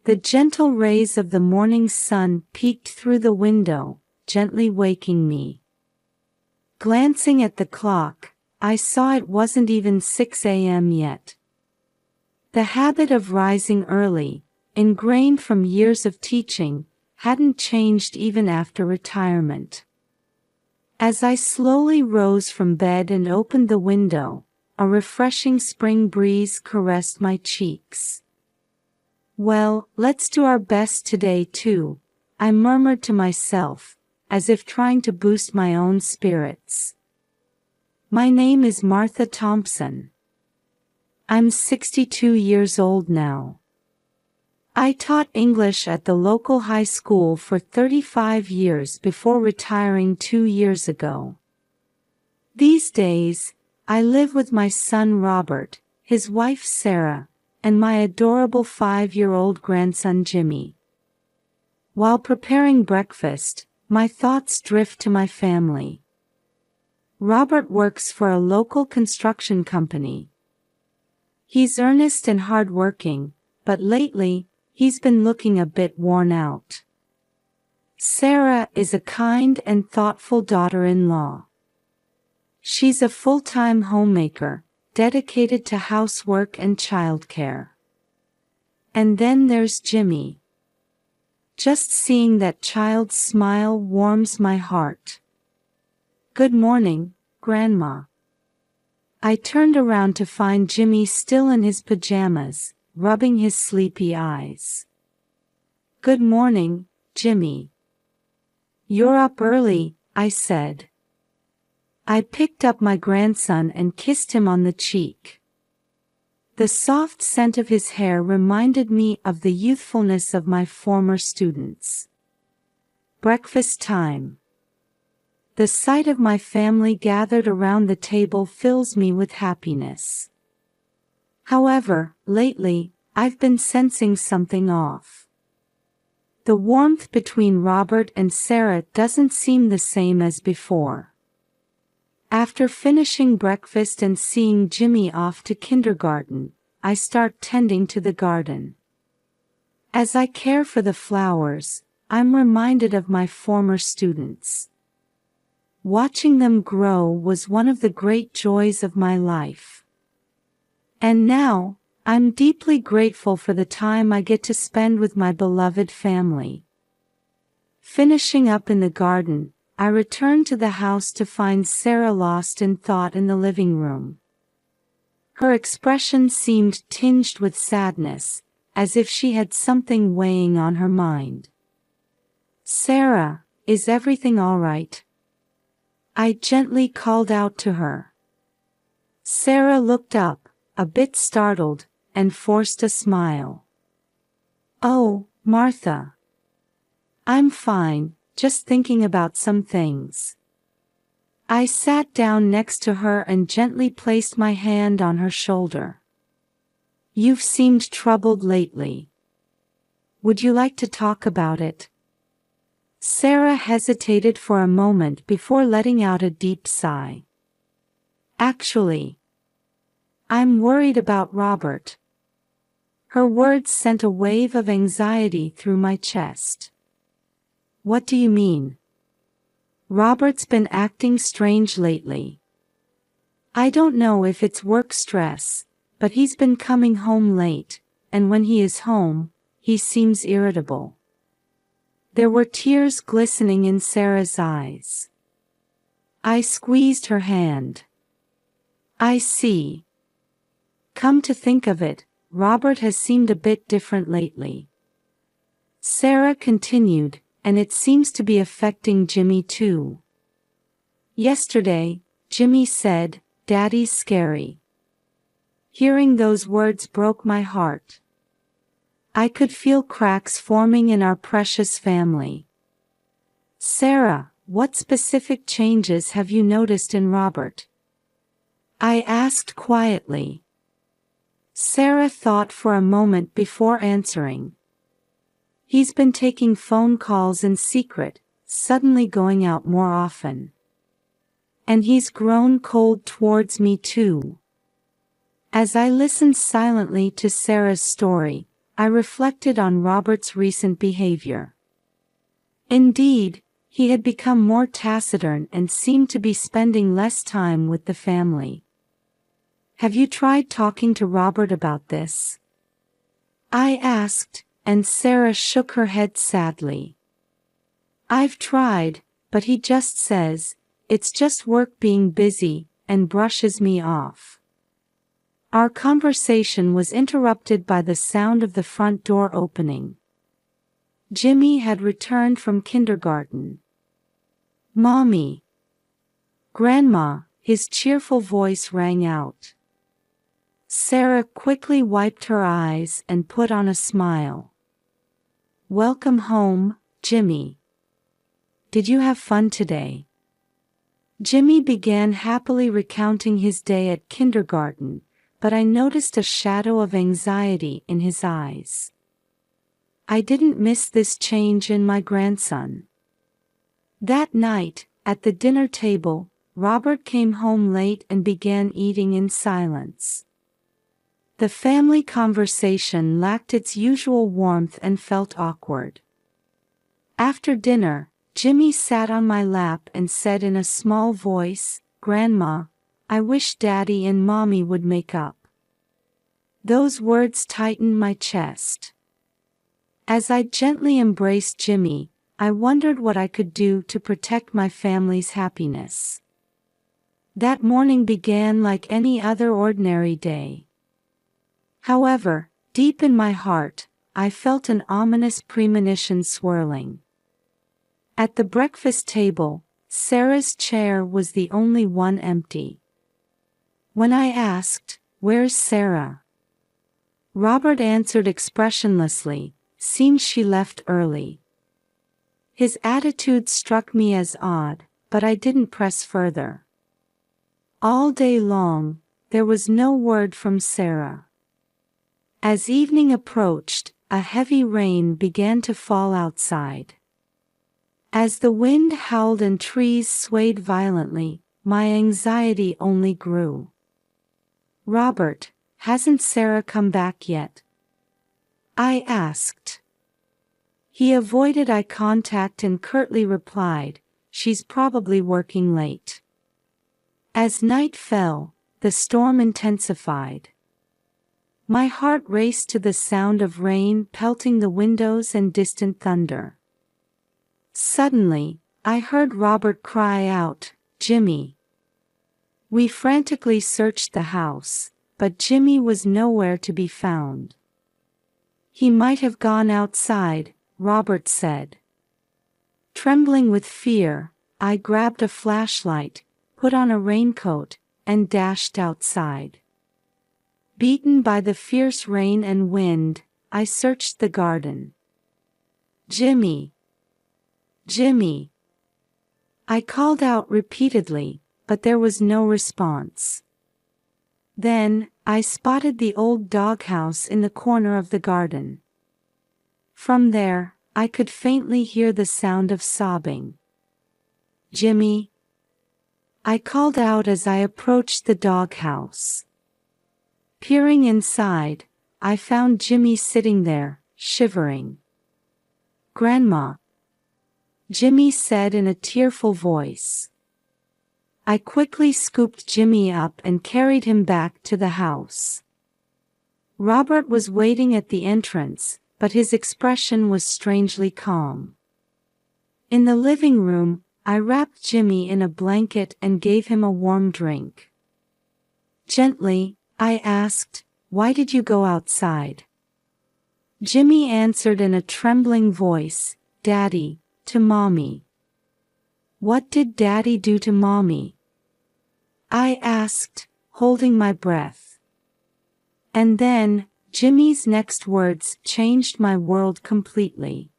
The gentle rays of the morning sun peeked through the window, gently waking me. Glancing at the clock, I saw it wasn't even 6 a.m. yet. The habit of rising early, ingrained from years of teaching, hadn't changed even after retirement. As I slowly rose from bed and opened the window, a refreshing spring breeze caressed my cheeks. "Well, let's do our best today too," I murmured to myself, as if trying to boost my own spirits. My name is Martha Thompson. I'm 62 years old now. I taught English at the local high school for 35 years before retiring 2 years ago. These days, I live with my son Robert, his wife Sarah, and my adorable 5-year-old grandson Jimmy. While preparing breakfast, my thoughts drift to my family. Robert works for a local construction company. He's earnest and hardworking, but lately, he's been looking a bit worn out. Sarah is a kind and thoughtful daughter-in-law. She's a full-time homemaker, dedicated to housework and childcare. And then there's Jimmy. Just seeing that child's smile warms my heart. "Good morning, Grandma." I turned around to find Jimmy still in his pajamas, rubbing his sleepy eyes. "Good morning, Jimmy." "You're up early," I said. I picked up my grandson and kissed him on the cheek. The soft scent of his hair reminded me of the youthfulness of my former students. Breakfast time. The sight of my family gathered around the table fills me with happiness. However, lately, I've been sensing something off. The warmth between Robert and Sarah doesn't seem the same as before. After finishing breakfast and seeing Jimmy off to kindergarten, I start tending to the garden. As I care for the flowers, I'm reminded of my former students. Watching them grow was one of the great joys of my life. And now, I'm deeply grateful for the time I get to spend with my beloved family. Finishing up in the garden, I returned to the house to find Sarah lost in thought in the living room. Her expression seemed tinged with sadness, as if she had something weighing on her mind. "Sarah, is everything all right?" I gently called out to her. Sarah looked up, a bit startled, and forced a smile. "Oh, Martha. I'm fine, just thinking about some things." I sat down next to her and gently placed my hand on her shoulder. "You've seemed troubled lately. Would you like to talk about it?" Sarah hesitated for a moment before letting out a deep sigh. "Actually, I'm worried about Robert." Her words sent a wave of anxiety through my chest. "What do you mean?" "Robert's been acting strange lately. I don't know if it's work stress, but he's been coming home late, and when he is home, he seems irritable." There were tears glistening in Sarah's eyes. I squeezed her hand. "I see. Come to think of it, Robert has seemed a bit different lately." Sarah continued, "And it seems to be affecting Jimmy too. Yesterday, Jimmy said, 'Daddy's scary.'" Hearing those words broke my heart. I could feel cracks forming in our precious family. "Sarah, what specific changes have you noticed in Robert?" I asked quietly. Sarah thought for a moment before answering. "He's been taking phone calls in secret, suddenly going out more often. And he's grown cold towards me too." As I listened silently to Sarah's story, I reflected on Robert's recent behavior. Indeed, he had become more taciturn and seemed to be spending less time with the family. "Have you tried talking to Robert about this?" I asked, and Sarah shook her head sadly. "I've tried, but he just says, it's just work being busy, and brushes me off." Our conversation was interrupted by the sound of the front door opening. Jimmy had returned from kindergarten. "Mommy." "Grandma," his cheerful voice rang out. Sarah quickly wiped her eyes and put on a smile. "Welcome home, Jimmy. Did you have fun today?" Jimmy began happily recounting his day at kindergarten, but I noticed a shadow of anxiety in his eyes. I didn't miss this change in my grandson. That night, at the dinner table, Robert came home late and began eating in silence. The family conversation lacked its usual warmth and felt awkward. After dinner, Jimmy sat on my lap and said in a small voice, "Grandma, I wish Daddy and Mommy would make up." Those words tightened my chest. As I gently embraced Jimmy, I wondered what I could do to protect my family's happiness. That morning began like any other ordinary day. However, deep in my heart, I felt an ominous premonition swirling. At the breakfast table, Sarah's chair was the only one empty. When I asked, "Where's Sarah?" Robert answered expressionlessly, "Seems she left early." His attitude struck me as odd, but I didn't press further. All day long, there was no word from Sarah. As evening approached, a heavy rain began to fall outside. As the wind howled and trees swayed violently, my anxiety only grew. "Robert, hasn't Sarah come back yet?" I asked. He avoided eye contact and curtly replied, "She's probably working late." As night fell, the storm intensified. My heart raced to the sound of rain pelting the windows and distant thunder. Suddenly, I heard Robert cry out, "Jimmy!" We frantically searched the house, but Jimmy was nowhere to be found. "He might have gone outside," Robert said. Trembling with fear, I grabbed a flashlight, put on a raincoat, and dashed outside. Beaten by the fierce rain and wind, I searched the garden. "Jimmy! Jimmy!" I called out repeatedly, but there was no response. Then, I spotted the old doghouse in the corner of the garden. From there, I could faintly hear the sound of sobbing. "Jimmy!" I called out as I approached the doghouse. Peering inside, I found Jimmy sitting there, shivering. "Grandma," Jimmy said in a tearful voice. I quickly scooped Jimmy up and carried him back to the house. Robert was waiting at the entrance, but his expression was strangely calm. In the living room, I wrapped Jimmy in a blanket and gave him a warm drink. Gently, I asked, "Why did you go outside?" Jimmy answered in a trembling voice, "Daddy, to Mommy." "What did Daddy do to Mommy?" I asked, holding my breath. And then, Jimmy's next words changed my world completely.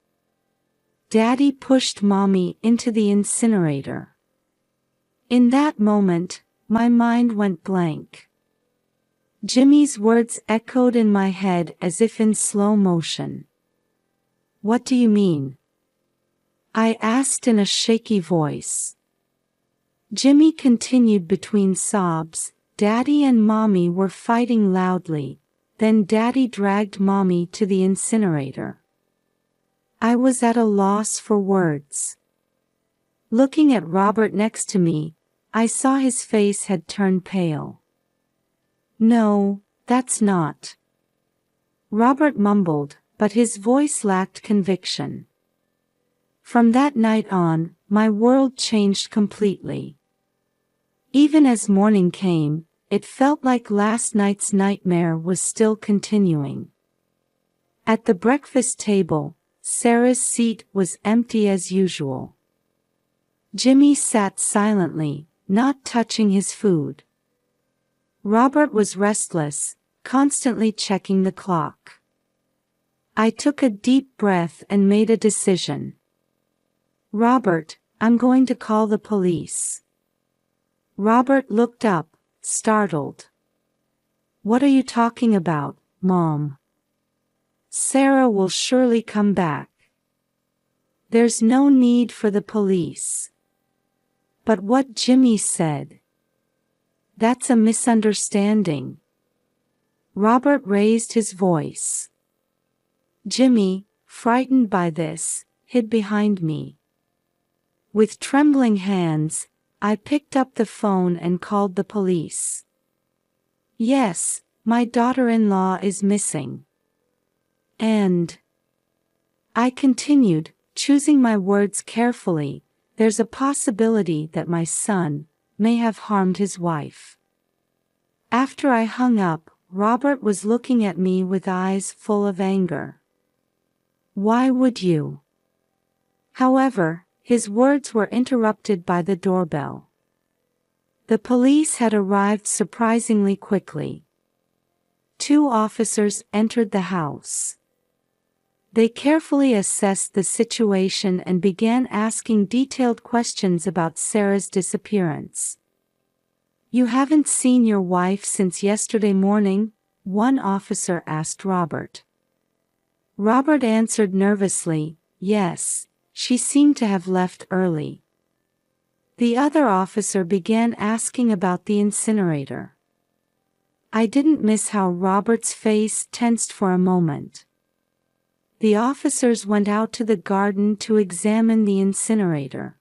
"Daddy pushed Mommy into the incinerator." In that moment, my mind went blank. Jimmy's words echoed in my head as if in slow motion. "What do you mean?" I asked in a shaky voice. Jimmy continued between sobs, "Daddy and Mommy were fighting loudly, then Daddy dragged Mommy to the incinerator. I was at a loss for words. Looking at Robert next to me, I saw his face had turned pale. "No, that's not." Robert mumbled, but his voice lacked conviction. From that night on, my world changed completely. Even as morning came, it felt like last night's nightmare was still continuing. At the breakfast table, Sarah's seat was empty as usual. Jimmy sat silently, not touching his food. Robert was restless, constantly checking the clock. I took a deep breath and made a decision. "Robert, I'm going to call the police." Robert looked up, startled. "What are you talking about, Mom?" "Sarah will surely come back. There's no need for the police." "But what Jimmy said." "That's a misunderstanding." Robert raised his voice. Jimmy, frightened by this, hid behind me. With trembling hands, I picked up the phone and called the police. "Yes, my daughter-in-law is missing." "And," I continued, choosing my words carefully, "there's a possibility that my son may have harmed his wife." After I hung up, Robert was looking at me with eyes full of anger. "Why would you?" However, his words were interrupted by the doorbell. The police had arrived surprisingly quickly. 2 officers entered the house. They carefully assessed the situation and began asking detailed questions about Sarah's disappearance. "You haven't seen your wife since yesterday morning?" one officer asked Robert. Robert answered nervously, "Yes, she seemed to have left early." The other officer began asking about the incinerator. I didn't miss how Robert's face tensed for a moment. The officers went out to the garden to examine the incinerator.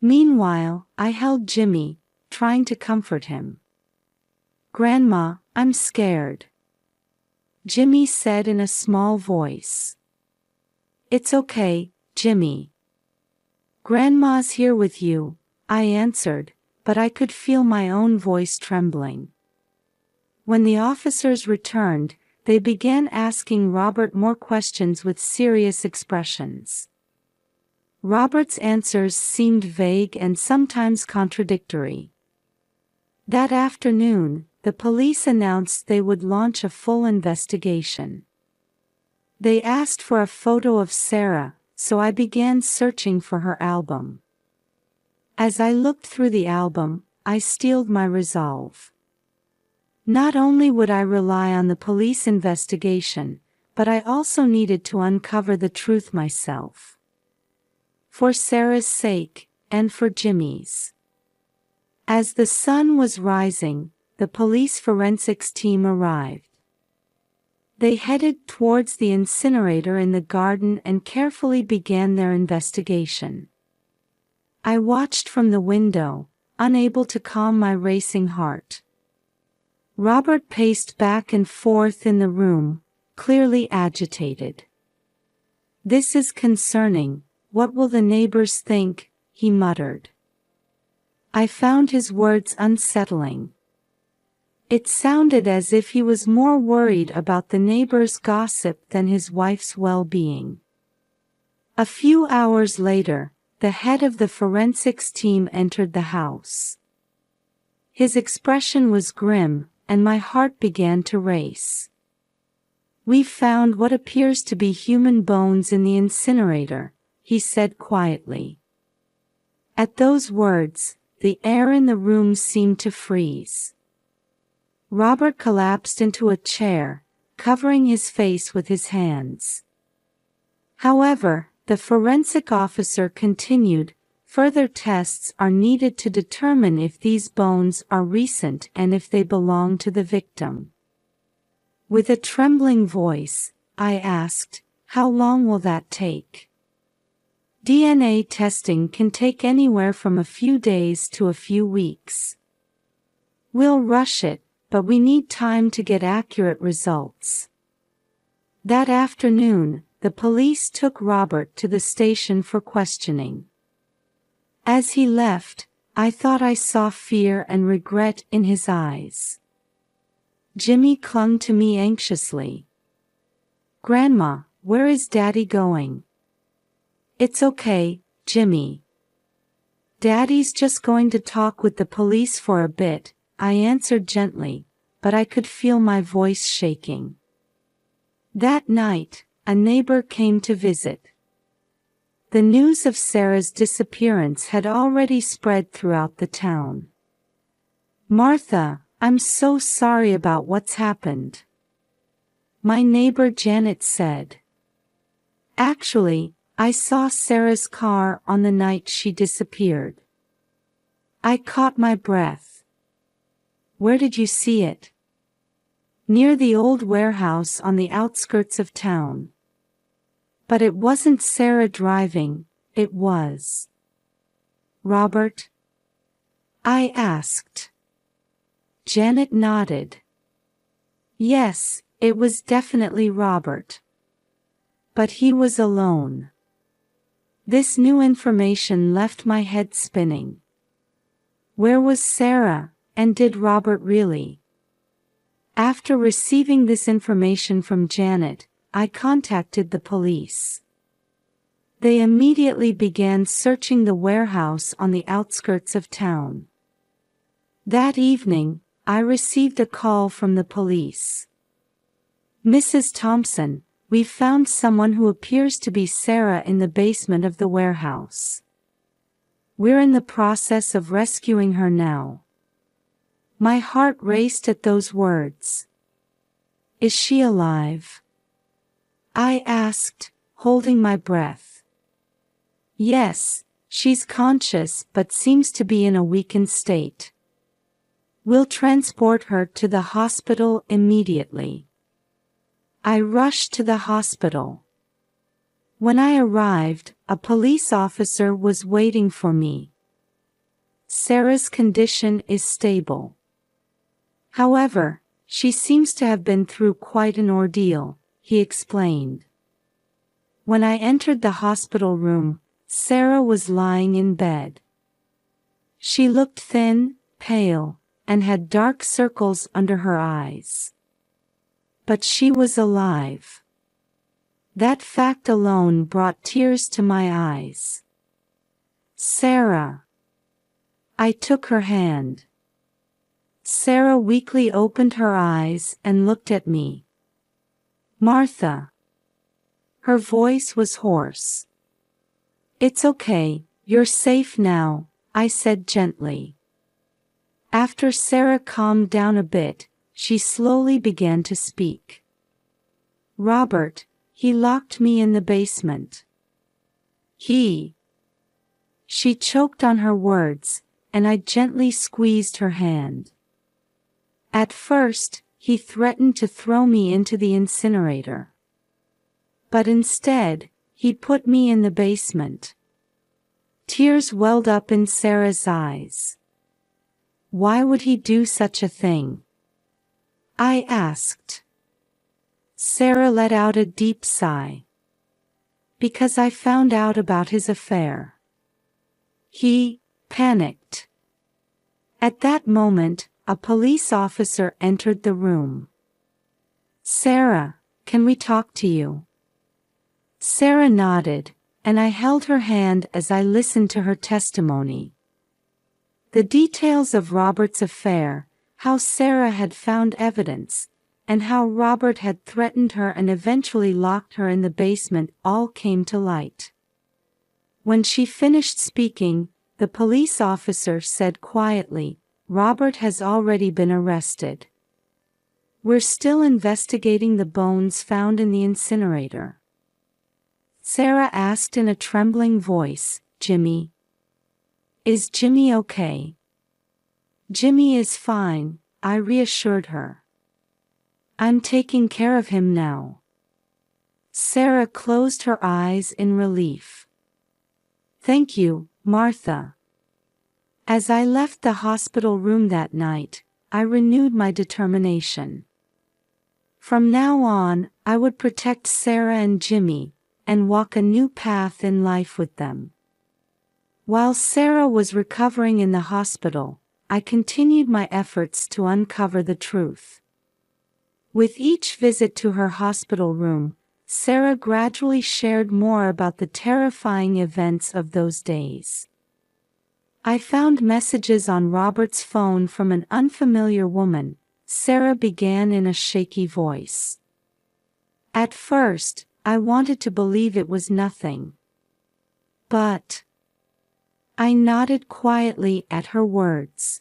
Meanwhile, I held Jimmy, trying to comfort him. "Grandma, I'm scared," Jimmy said in a small voice. "It's okay, Jimmy. Grandma's here with you," I answered, but I could feel my own voice trembling. When the officers returned, they began asking Robert more questions with serious expressions. Robert's answers seemed vague and sometimes contradictory. That afternoon, the police announced they would launch a full investigation. They asked for a photo of Sarah, so I began searching for her album. As I looked through the album, I steeled my resolve. Not only would I rely on the police investigation, but I also needed to uncover the truth myself. For Sarah's sake, and for Jimmy's. As the sun was rising, the police forensics team arrived. They headed towards the incinerator in the garden and carefully began their investigation. I watched from the window, unable to calm my racing heart. Robert paced back and forth in the room, clearly agitated. "This is concerning. What will the neighbors think?" he muttered. I found his words unsettling. It sounded as if he was more worried about the neighbors' gossip than his wife's well-being. A few hours later, the head of the forensics team entered the house. His expression was grim, and my heart began to race. "We found what appears to be human bones in the incinerator," he said quietly. At those words, the air in the room seemed to freeze. Robert collapsed into a chair, covering his face with his hands. However, the forensic officer continued, "Further tests are needed to determine if these bones are recent and if they belong to the victim." With a trembling voice, I asked, "How long will that take?" "DNA testing can take anywhere from a few days to a few weeks. We'll rush it, but we need time to get accurate results." That afternoon, the police took Robert to the station for questioning. As he left, I thought I saw fear and regret in his eyes. Jimmy clung to me anxiously. "Grandma, where is Daddy going?" "It's okay, Jimmy. Daddy's just going to talk with the police for a bit," I answered gently, but I could feel my voice shaking. That night, a neighbor came to visit. The news of Sarah's disappearance had already spread throughout the town. "Martha, I'm so sorry about what's happened," my neighbor Janet said. "Actually, I saw Sarah's car on the night she disappeared." I caught my breath. "Where did you see it?" "Near the old warehouse on the outskirts of town." "But it wasn't Sarah driving, it was Robert?" I asked. Janet nodded. "Yes, it was definitely Robert. But he was alone." This new information left my head spinning. Where was Sarah, and did Robert really? After receiving this information from Janet, I contacted the police. They immediately began searching the warehouse on the outskirts of town. That evening, I received a call from the police. "Mrs. Thompson, we found someone who appears to be Sarah in the basement of the warehouse. We're in the process of rescuing her now." My heart raced at those words. "Is she alive?" I asked, holding my breath. "Yes, she's conscious but seems to be in a weakened state. We'll transport her to the hospital immediately." I rushed to the hospital. When I arrived, a police officer was waiting for me. "Sarah's condition is stable. However, she seems to have been through quite an ordeal," he explained. When I entered the hospital room, Sarah was lying in bed. She looked thin, pale, and had dark circles under her eyes. But she was alive. That fact alone brought tears to my eyes. "Sarah." I took her hand. Sarah weakly opened her eyes and looked at me. "Martha." Her voice was hoarse. "It's okay, you're safe now," I said gently. After Sarah calmed down a bit, she slowly began to speak. "Robert, he locked me in the basement. He..." She choked on her words, and I gently squeezed her hand. "At first, he threatened to throw me into the incinerator. But instead, he put me in the basement." Tears welled up in Sarah's eyes. "Why would he do such a thing?" I asked. Sarah let out a deep sigh. "Because I found out about his affair." He panicked. At that moment, a police officer entered the room. "Sarah, can we talk to you?" Sarah nodded, and I held her hand as I listened to her testimony. The details of Robert's affair, how Sarah had found evidence, and how Robert had threatened her and eventually locked her in the basement all came to light. When she finished speaking, the police officer said quietly, "Robert has already been arrested. We're still investigating the bones found in the incinerator." Sarah asked in a trembling voice, "Jimmy? Is Jimmy okay?" "Jimmy is fine," I reassured her. I'm taking care of him now. Sarah closed her eyes in relief. Thank you, Martha. As I left the hospital room that night, I renewed my determination. From now on, I would protect Sarah and Jimmy, and walk a new path in life with them. While Sarah was recovering in the hospital, I continued my efforts to uncover the truth. With each visit to her hospital room, Sarah gradually shared more about the terrifying events of those days. I found messages on Robert's phone from an unfamiliar woman, Sarah began in a shaky voice. At first, I wanted to believe it was nothing. But I nodded quietly at her words.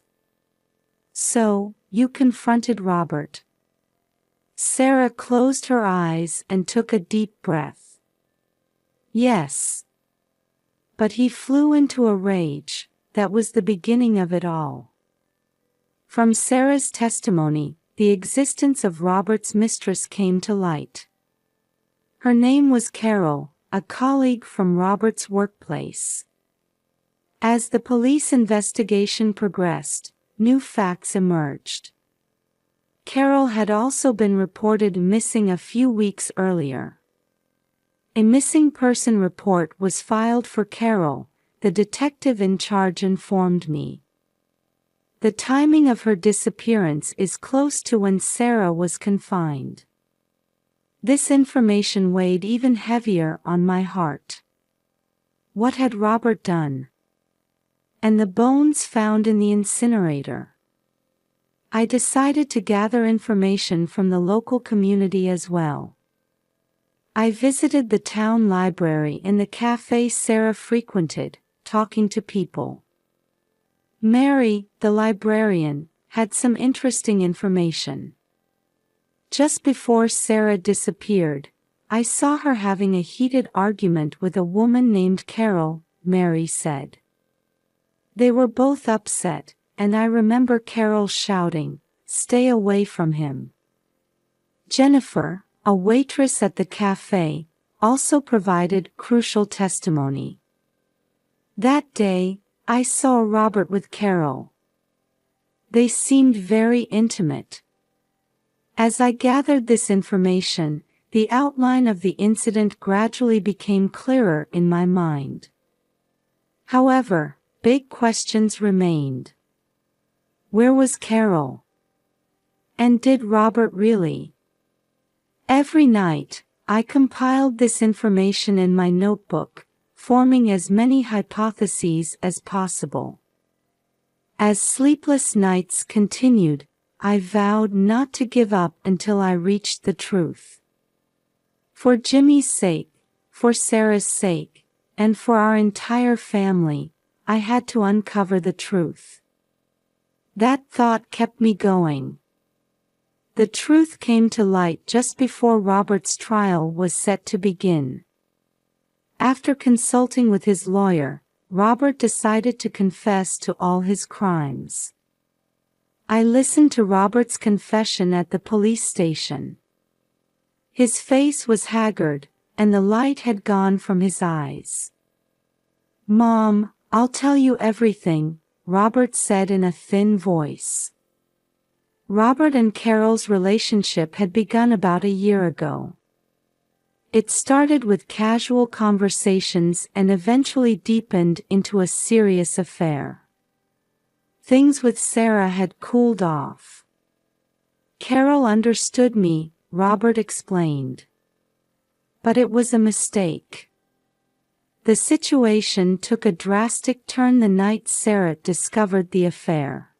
So, you confronted Robert. Sarah closed her eyes and took a deep breath. Yes. But he flew into a rage. That was the beginning of it all. From Sarah's testimony, the existence of Robert's mistress came to light. Her name was Carol, a colleague from Robert's workplace. As the police investigation progressed, new facts emerged. Carol had also been reported missing a few weeks earlier. A missing person report was filed for Carol, the detective in charge informed me. The timing of her disappearance is close to when Sarah was confined. This information weighed even heavier on my heart. What had Robert done? And the bones found in the incinerator. I decided to gather information from the local community as well. I visited the town library and the cafe Sarah frequented, talking to people. Mary, the librarian, had some interesting information. Just before Sarah disappeared, I saw her having a heated argument with a woman named Carol, Mary said. They were both upset, and I remember Carol shouting, "Stay away from him." Jennifer, a waitress at the cafe, also provided crucial testimony. That day, I saw Robert with Carol. They seemed very intimate. As I gathered this information, the outline of the incident gradually became clearer in my mind. However, big questions remained. Where was Carol? And did Robert really? Every night, I compiled this information in my notebook, forming as many hypotheses as possible. As sleepless nights continued, I vowed not to give up until I reached the truth. For Jimmy's sake, for Sarah's sake, and for our entire family, I had to uncover the truth. That thought kept me going. The truth came to light just before Robert's trial was set to begin. After consulting with his lawyer, Robert decided to confess to all his crimes. I listened to Robert's confession at the police station. His face was haggard, and the light had gone from his eyes. "Mom, I'll tell you everything," Robert said in a thin voice. Robert and Carol's relationship had begun about a year ago. It started with casual conversations and eventually deepened into a serious affair. Things with Sarah had cooled off. Carol understood me, Robert explained. But it was a mistake. The situation took a drastic turn the night Sarah discovered the affair.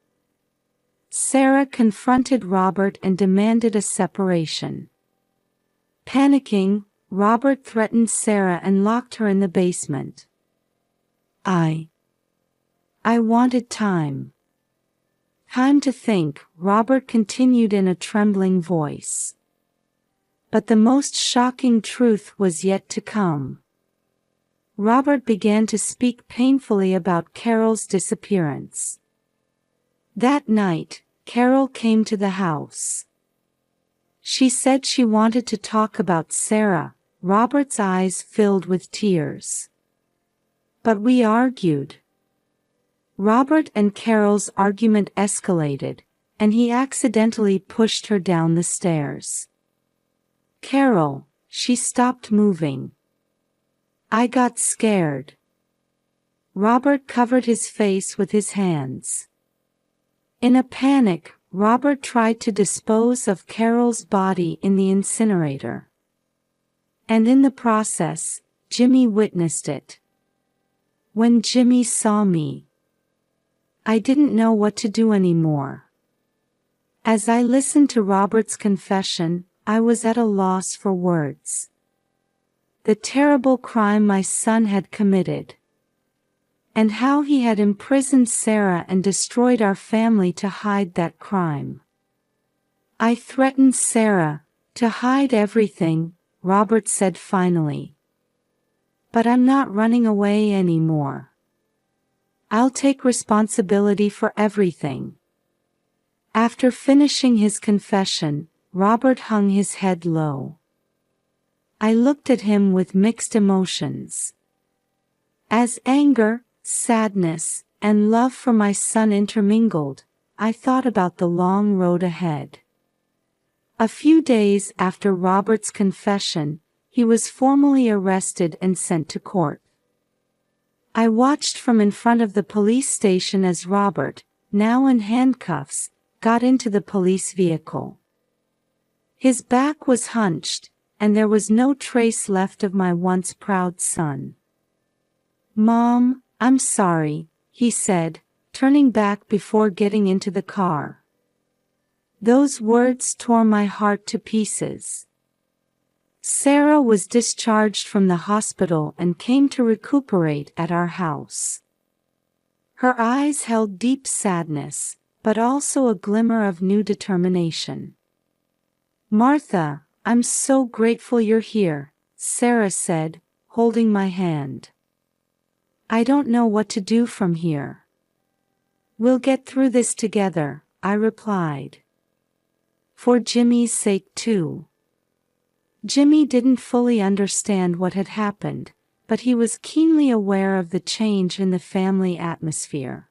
Sarah confronted Robert and demanded a separation. Panicking, Robert threatened Sarah and locked her in the basement. I wanted time. Time to think, Robert continued in a trembling voice. But the most shocking truth was yet to come. Robert began to speak painfully about Carol's disappearance. That night, Carol came to the house. She said she wanted to talk about Sarah. Robert's eyes filled with tears. But we argued. Robert and Carol's argument escalated, and he accidentally pushed her down the stairs. Carol, she stopped moving. I got scared. Robert covered his face with his hands. In a panic, Robert tried to dispose of Carol's body in the incinerator. And in the process, Jimmy witnessed it. When Jimmy saw me, I didn't know what to do anymore. As I listened to Robert's confession, I was at a loss for words. The terrible crime my son had committed. And how he had imprisoned Sarah and destroyed our family to hide that crime. I threatened Sarah to hide everything, Robert said finally. But I'm not running away anymore. I'll take responsibility for everything. After finishing his confession, Robert hung his head low. I looked at him with mixed emotions. As anger, sadness, and love for my son intermingled, I thought about the long road ahead. A few days after Robert's confession, he was formally arrested and sent to court. I watched from in front of the police station as Robert, now in handcuffs, got into the police vehicle. His back was hunched, and there was no trace left of my once proud son. "Mom, I'm sorry," he said, turning back before getting into the car. Those words tore my heart to pieces. Sarah was discharged from the hospital and came to recuperate at our house. Her eyes held deep sadness, but also a glimmer of new determination. "Martha, I'm so grateful you're here," Sarah said, holding my hand. "I don't know what to do from here." "We'll get through this together," I replied. "For Jimmy's sake too." Jimmy didn't fully understand what had happened, but he was keenly aware of the change in the family atmosphere.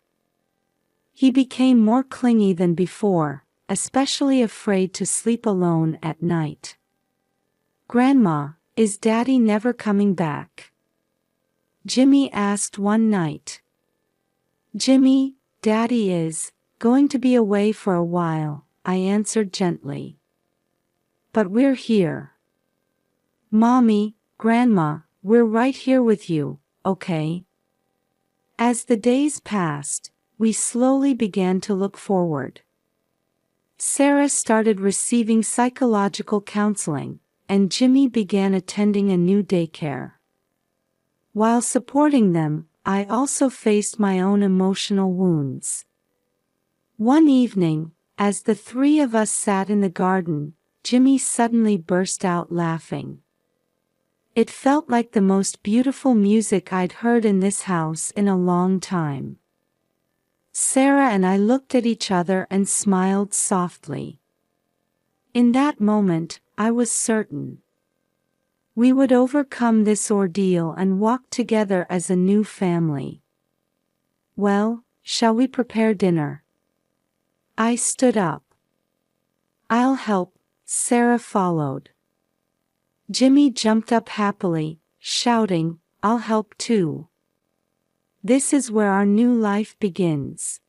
He became more clingy than before, especially afraid to sleep alone at night. "Grandma, is Daddy never coming back?" Jimmy asked one night. "Jimmy, Daddy is going to be away for a while," I answered gently. "But we're here. Mommy, Grandma, we're right here with you, okay?" As the days passed, we slowly began to look forward. Sarah started receiving psychological counseling, and Jimmy began attending a new daycare. While supporting them, I also faced my own emotional wounds. One evening, as the three of us sat in the garden, Jimmy suddenly burst out laughing. It felt like the most beautiful music I'd heard in this house in a long time. Sarah and I looked at each other and smiled softly. In that moment, I was certain we would overcome this ordeal and walk together as a new family. "Well, shall we prepare dinner?" I stood up. "I'll help," Sarah followed. Jimmy jumped up happily, shouting, "I'll help too." This is where our new life begins.